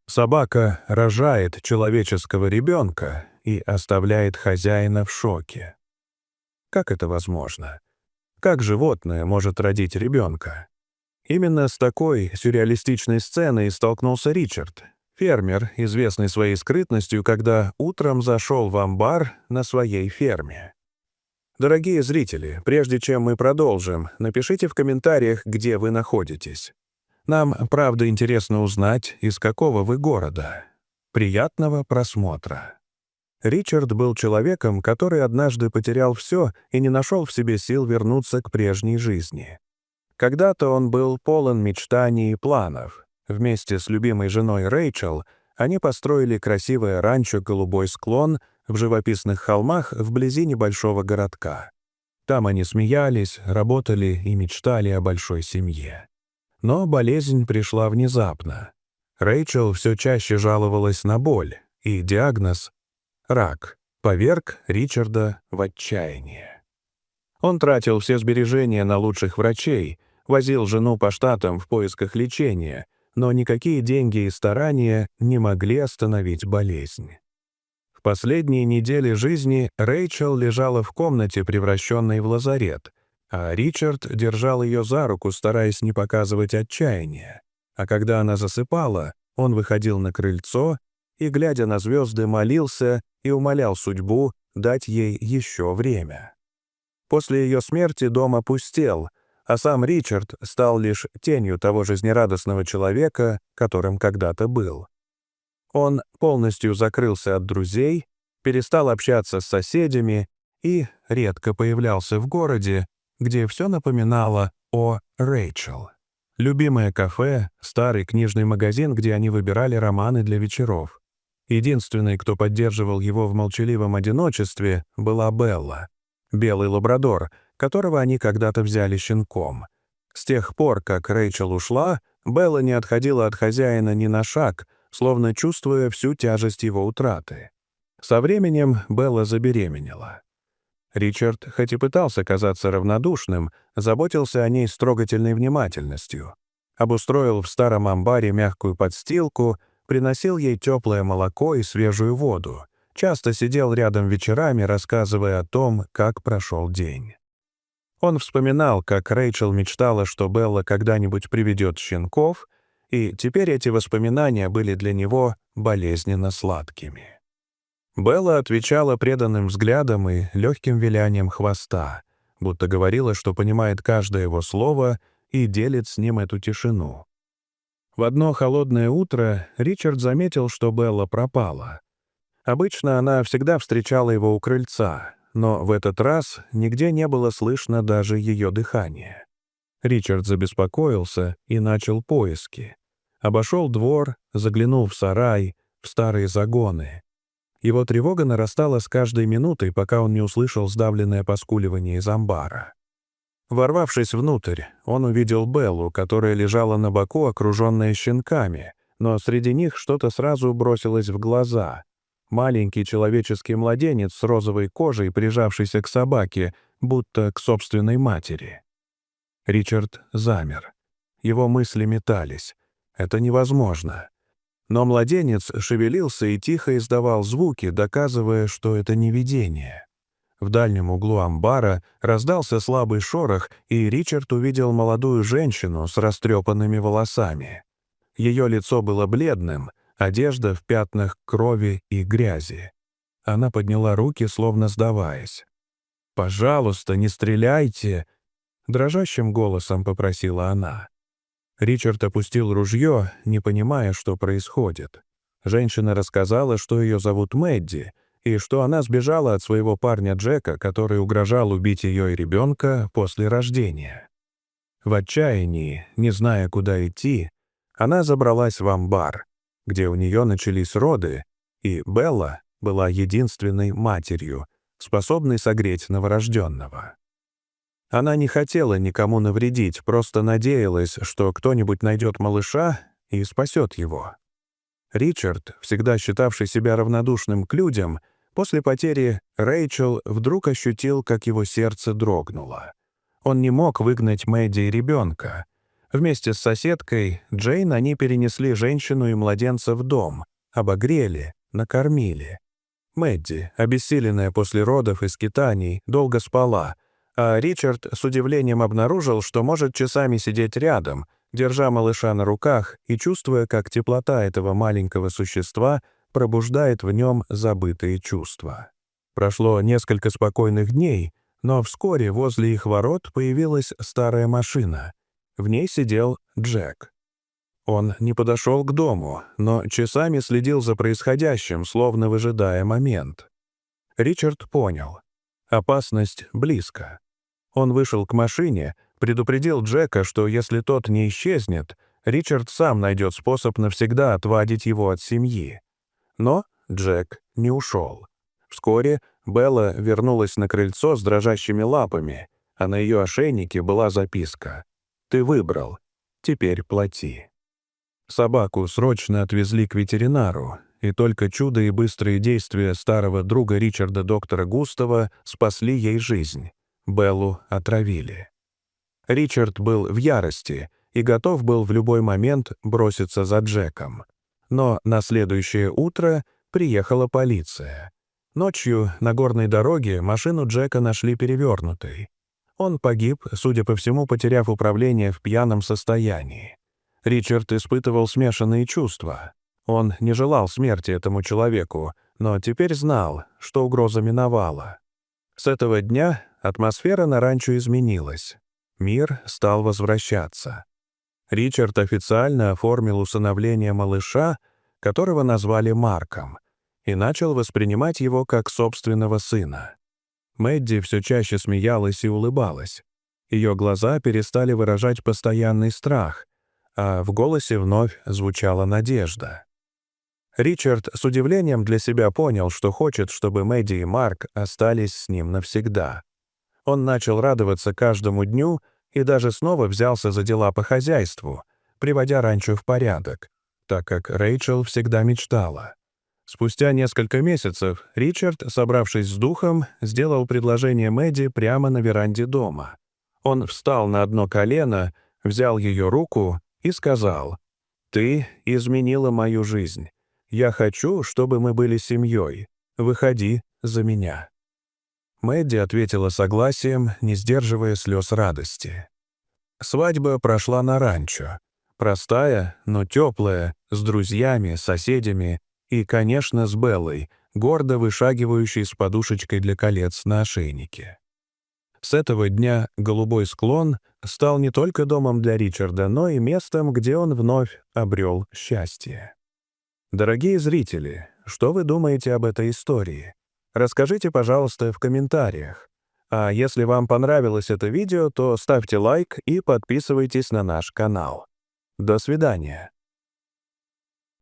Собака рожает человеческого ребенка и оставляет хозяина в шоке. Как это возможно? Как животное может родить ребенка? Именно с такой сюрреалистичной сценой столкнулся Ричард, фермер, известный своей скрытностью, когда утром зашел в амбар на своей ферме. Дорогие зрители, прежде чем мы продолжим, напишите в комментариях, где вы находитесь. Нам, правда, интересно узнать, из какого вы города. Приятного просмотра. Ричард был человеком, который однажды потерял все и не нашел в себе сил вернуться к прежней жизни. Когда-то он был полон мечтаний и планов. Вместе с любимой женой Рэйчел они построили красивое ранчо «Голубой склон» в живописных холмах вблизи небольшого городка. Там они смеялись, работали и мечтали о большой семье. Но болезнь пришла внезапно. Рэйчел все чаще жаловалась на боль, и диагноз «рак» поверг Ричарда в отчаяние. Он тратил все сбережения на лучших врачей, возил жену по штатам в поисках лечения, но никакие деньги и старания не могли остановить болезнь. В последние недели жизни Рэйчел лежала в комнате, превращенной в лазарет, а Ричард держал ее за руку, стараясь не показывать отчаяния. А когда она засыпала, он выходил на крыльцо и, глядя на звезды, молился и умолял судьбу дать ей еще время. После ее смерти дом опустел, а сам Ричард стал лишь тенью того жизнерадостного человека, которым когда-то был. Он полностью закрылся от друзей, перестал общаться с соседями и редко появлялся в городе, где все напоминало о Рэйчел. Любимое кафе, старый книжный магазин, где они выбирали романы для вечеров. Единственной, кто поддерживал его в молчаливом одиночестве, была Белла, белый лабрадор, которого они когда-то взяли щенком. С тех пор, как Рэйчел ушла, Белла не отходила от хозяина ни на шаг, словно чувствуя всю тяжесть его утраты. Со временем Белла забеременела. Ричард, хоть и пытался казаться равнодушным, заботился о ней с трогательной внимательностью. Обустроил в старом амбаре мягкую подстилку, приносил ей теплое молоко и свежую воду, часто сидел рядом вечерами, рассказывая о том, как прошел день. Он вспоминал, как Рэйчел мечтала, что Белла когда-нибудь приведет щенков, и теперь эти воспоминания были для него болезненно сладкими. Белла отвечала преданным взглядом и легким вилянием хвоста, будто говорила, что понимает каждое его слово и делит с ним эту тишину. В одно холодное утро Ричард заметил, что Белла пропала. Обычно она всегда встречала его у крыльца, но в этот раз нигде не было слышно даже ее дыхания. Ричард забеспокоился и начал поиски. Обошел двор, заглянул в сарай, в старые загоны. Его тревога нарастала с каждой минутой, пока он не услышал сдавленное поскуливание из амбара. Ворвавшись внутрь, он увидел Беллу, которая лежала на боку, окруженная щенками, но среди них что-то сразу бросилось в глаза. Маленький человеческий младенец с розовой кожей, прижавшийся к собаке, будто к собственной матери. Ричард замер. Его мысли метались. Это невозможно. Но младенец шевелился и тихо издавал звуки, доказывая, что это не видение. В дальнем углу амбара раздался слабый шорох, и Ричард увидел молодую женщину с растрепанными волосами. Ее лицо было бледным, одежда в пятнах крови и грязи. Она подняла руки, словно сдаваясь. «Пожалуйста, не стреляйте!» — дрожащим голосом попросила она. Ричард опустил ружье, не понимая, что происходит. Женщина рассказала, что ее зовут Мэдди, и что она сбежала от своего парня Джека, который угрожал убить ее и ребенка после рождения. В отчаянии, не зная, куда идти, она забралась в амбар, где у нее начались роды, и Белла была единственной матерью, способной согреть новорожденного. Она не хотела никому навредить, просто надеялась, что кто-нибудь найдет малыша и спасет его. Ричард, всегда считавший себя равнодушным к людям, после потери Рэйчел вдруг ощутил, как его сердце дрогнуло. Он не мог выгнать Мэдди и ребенка. Вместе с соседкой Джейн они перенесли женщину и младенца в дом, обогрели, накормили. Мэдди, обессиленная после родов и скитаний, долго спала, а Ричард с удивлением обнаружил, что может часами сидеть рядом, держа малыша на руках и чувствуя, как теплота этого маленького существа пробуждает в нем забытые чувства. Прошло несколько спокойных дней, но вскоре возле их ворот появилась старая машина. В ней сидел Джек. Он не подошел к дому, но часами следил за происходящим, словно выжидая момент. Ричард понял. Опасность близко. Он вышел к машине, предупредил Джека, что если тот не исчезнет, Ричард сам найдет способ навсегда отвадить его от семьи. Но Джек не ушел. Вскоре Белла вернулась на крыльцо с дрожащими лапами, а на ее ошейнике была записка: «Ты выбрал, теперь плати». Собаку срочно отвезли к ветеринару, и только чудо и быстрые действия старого друга Ричарда, доктора Густава, спасли ей жизнь. Беллу отравили. Ричард был в ярости и готов был в любой момент броситься за Джеком. Но на следующее утро приехала полиция. Ночью на горной дороге машину Джека нашли перевернутой. Он погиб, судя по всему, потеряв управление в пьяном состоянии. Ричард испытывал смешанные чувства. Он не желал смерти этому человеку, но теперь знал, что угроза миновала. С этого дня атмосфера на ранчо изменилась. Мир стал возвращаться. Ричард официально оформил усыновление малыша, которого назвали Марком, и начал воспринимать его как собственного сына. Мэдди все чаще смеялась и улыбалась. Ее глаза перестали выражать постоянный страх, а в голосе вновь звучала надежда. Ричард с удивлением для себя понял, что хочет, чтобы Мэдди и Марк остались с ним навсегда. Он начал радоваться каждому дню и даже снова взялся за дела по хозяйству, приводя ранчо в порядок, так как Рэйчел всегда мечтала. Спустя несколько месяцев Ричард, собравшись с духом, сделал предложение Мэдди прямо на веранде дома. Он встал на одно колено, взял ее руку и сказал: «Ты изменила мою жизнь. Я хочу, чтобы мы были семьей. Выходи за меня». Мэдди ответила согласием, не сдерживая слез радости. Свадьба прошла на ранчо. Простая, но теплая, с друзьями, соседями и, конечно, с Беллой, гордо вышагивающей с подушечкой для колец на ошейнике. С этого дня голубой склон стал не только домом для Ричарда, но и местом, где он вновь обрел счастье. Дорогие зрители, что вы думаете об этой истории? Расскажите, пожалуйста, в комментариях. А если вам понравилось это видео, то ставьте лайк и подписывайтесь на наш канал. До свидания.